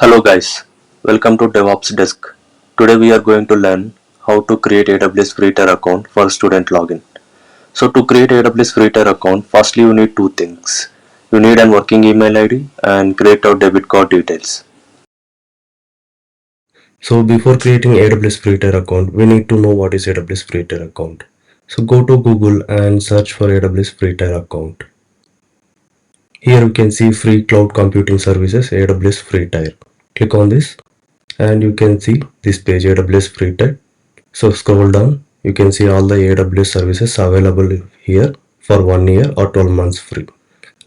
Hello guys, welcome to Devops Desk. Today we are going to learn how to create AWS Free Tier account for student login. So to create AWS Free Tier account, firstly you need two things. You need an working email ID and credit or debit card details. So before creating AWS Free Tier account, we need to know what is AWS Free Tier account. So go to Google and search for AWS Free Tier account. Here you can see free cloud computing services AWS Free Tier. Click on this and you can see this page AWS Free Tier. So scroll down, you can see all the AWS services available here for 1 year or 12 months free.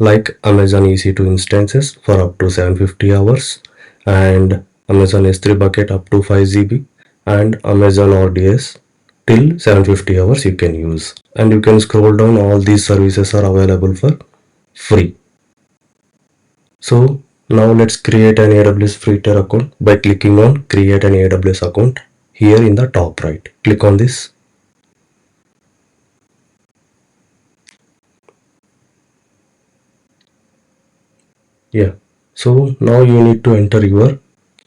Like Amazon EC2 instances for up to 750 hours and Amazon S3 bucket up to 5 GB and Amazon RDS till 750 hours you can use. And you can scroll down, all these services are available for free. So now let's create an AWS Free Tier account by clicking on create an AWS account here in the top right. Click on this. Yeah. So now you need to enter your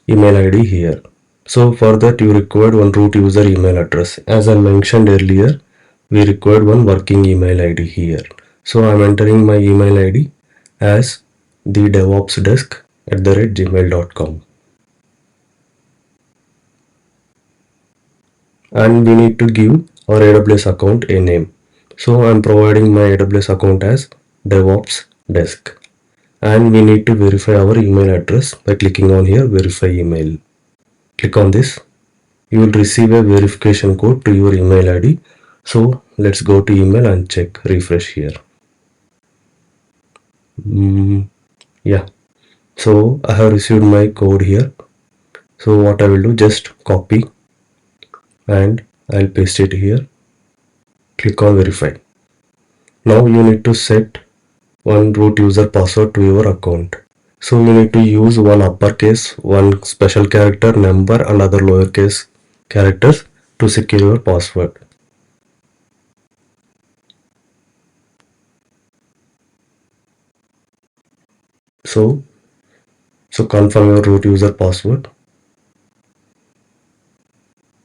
email ID here. So for that you required one root user email address. As I mentioned earlier, we required one working email ID here. So I'm entering my email ID as the devopsdesk@gmail.com. And we need to give our AWS account a name. So I'm providing my AWS account as DevOps Desk. And we need to verify our email address by clicking on here verify email. Click on this. You will receive a verification code to your email ID. So let's go to email and check, refresh here. Yeah, so I have received my code here. So what I will do, just copy and I'll paste it here. Click on verify. Now you need to set one root user password to your account. So you need to use one uppercase, one special character, number and other lowercase characters to secure your password. So confirm your root user password.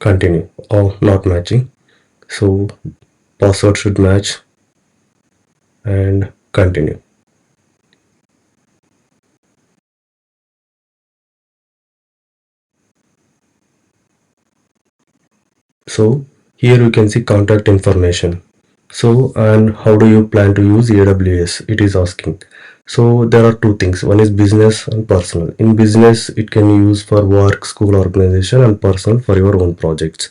Continue. Oh, not matching. So password should match and continue. So here you can see contact information. So, and how do you plan to use AWS? It is asking. So there are two things. One is business and personal. In business, it can use for work, school, organization, and personal for your own projects.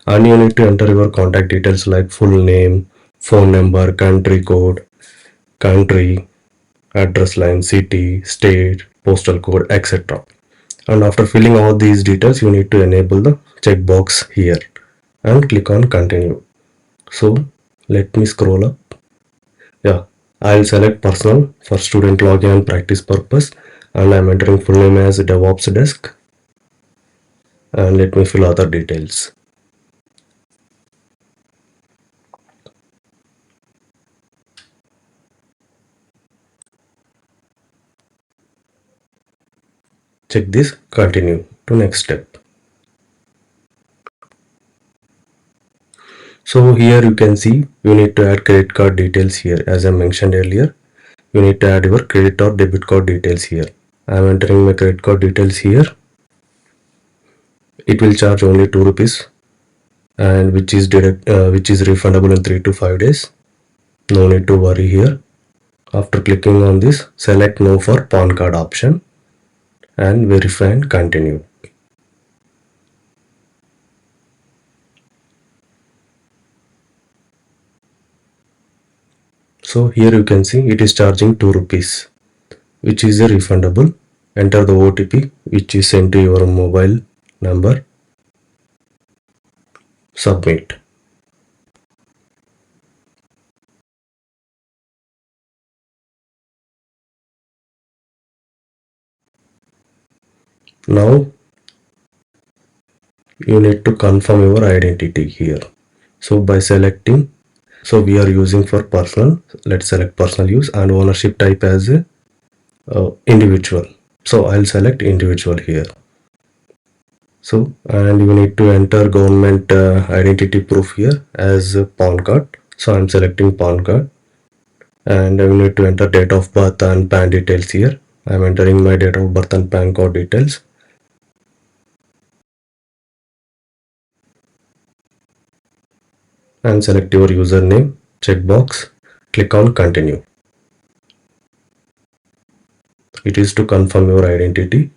And you need to enter your contact details like full name, phone number, country code, country, address line, city, state, postal code, etc. And after filling all these details, you need to enable the checkbox here and click on continue. So let me scroll up. Yeah, I'll select personal for student login and practice purpose, and I'm entering full name as DevOps Desk, and let me fill other details. Check this, continue to next step. So here you can see you need to add credit card details here. As I mentioned earlier, you need to add your credit or debit card details here. I'm entering my credit card details here. It will charge only 2 rupees and which is refundable in 3 to 5 days. No need to worry here. After clicking on this, select no for PAN card option and verify and continue. So here you can see it is charging 2 rupees, which is a refundable. Enter the OTP which is sent to your mobile number. Submit. Now you need to confirm your identity here. So by selecting, so we are using for personal, let's select personal use and ownership type as a individual. So I'll select individual here. So, and you need to enter government identity proof here as a PAN card. So I'm selecting PAN card, and I will need to enter date of birth and PAN details here. I'm entering my date of birth and PAN card details. And select your username, checkbox, click on continue. It is to confirm your identity,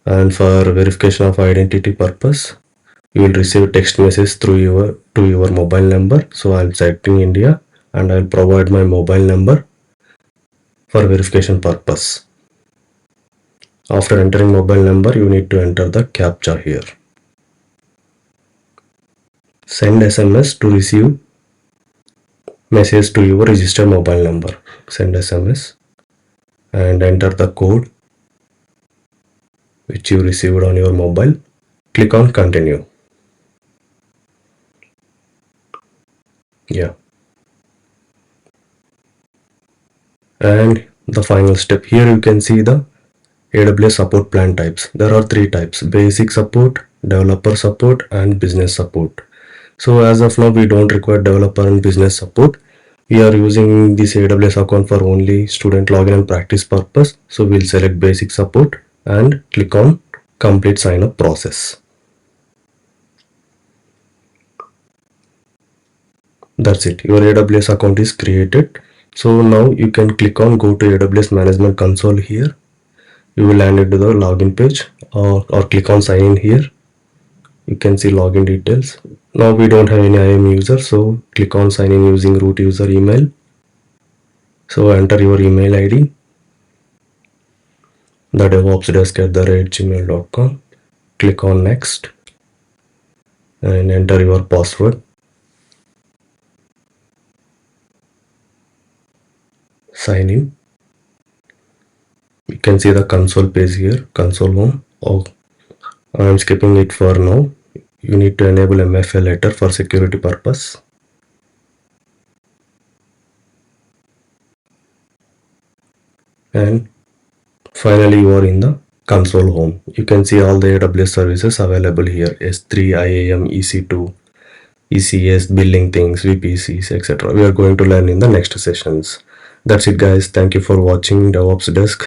and for verification of identity purpose, you will receive text message through your mobile number. So I'm selecting India, and I'll provide my mobile number for verification purpose. After entering mobile number, you need to enter the captcha here. Send SMS to receive message to your registered mobile number. Send SMS and enter the code which you received on your mobile. Click on continue. Yeah. And the final step, here you can see the AWS support plan types. There are three types: basic support, developer support, and business support. So as of now, we don't require developer and business support. We are using this AWS account for only student login and practice purpose. So we'll select basic support and click on complete sign up process. That's it. Your AWS account is created. So now you can click on go to AWS management console here. You will land into the login page, or click on sign in here. You can see login details. Now we don't have any IAM user, so click on sign in using root user email. So enter your email ID, the devopsdesk@gmail.com. Click on next and enter your password. Sign in. You can see the console page here, console home. Oh, I'm skipping it for now. You need to enable MFA letter for security purpose. And finally, you are in the console home. You can see all the AWS services available here: S3, IAM, EC2, ECS, billing things, VPCs, etc. We are going to learn in the next sessions. That's it, guys. Thank you for watching DevOps Desk.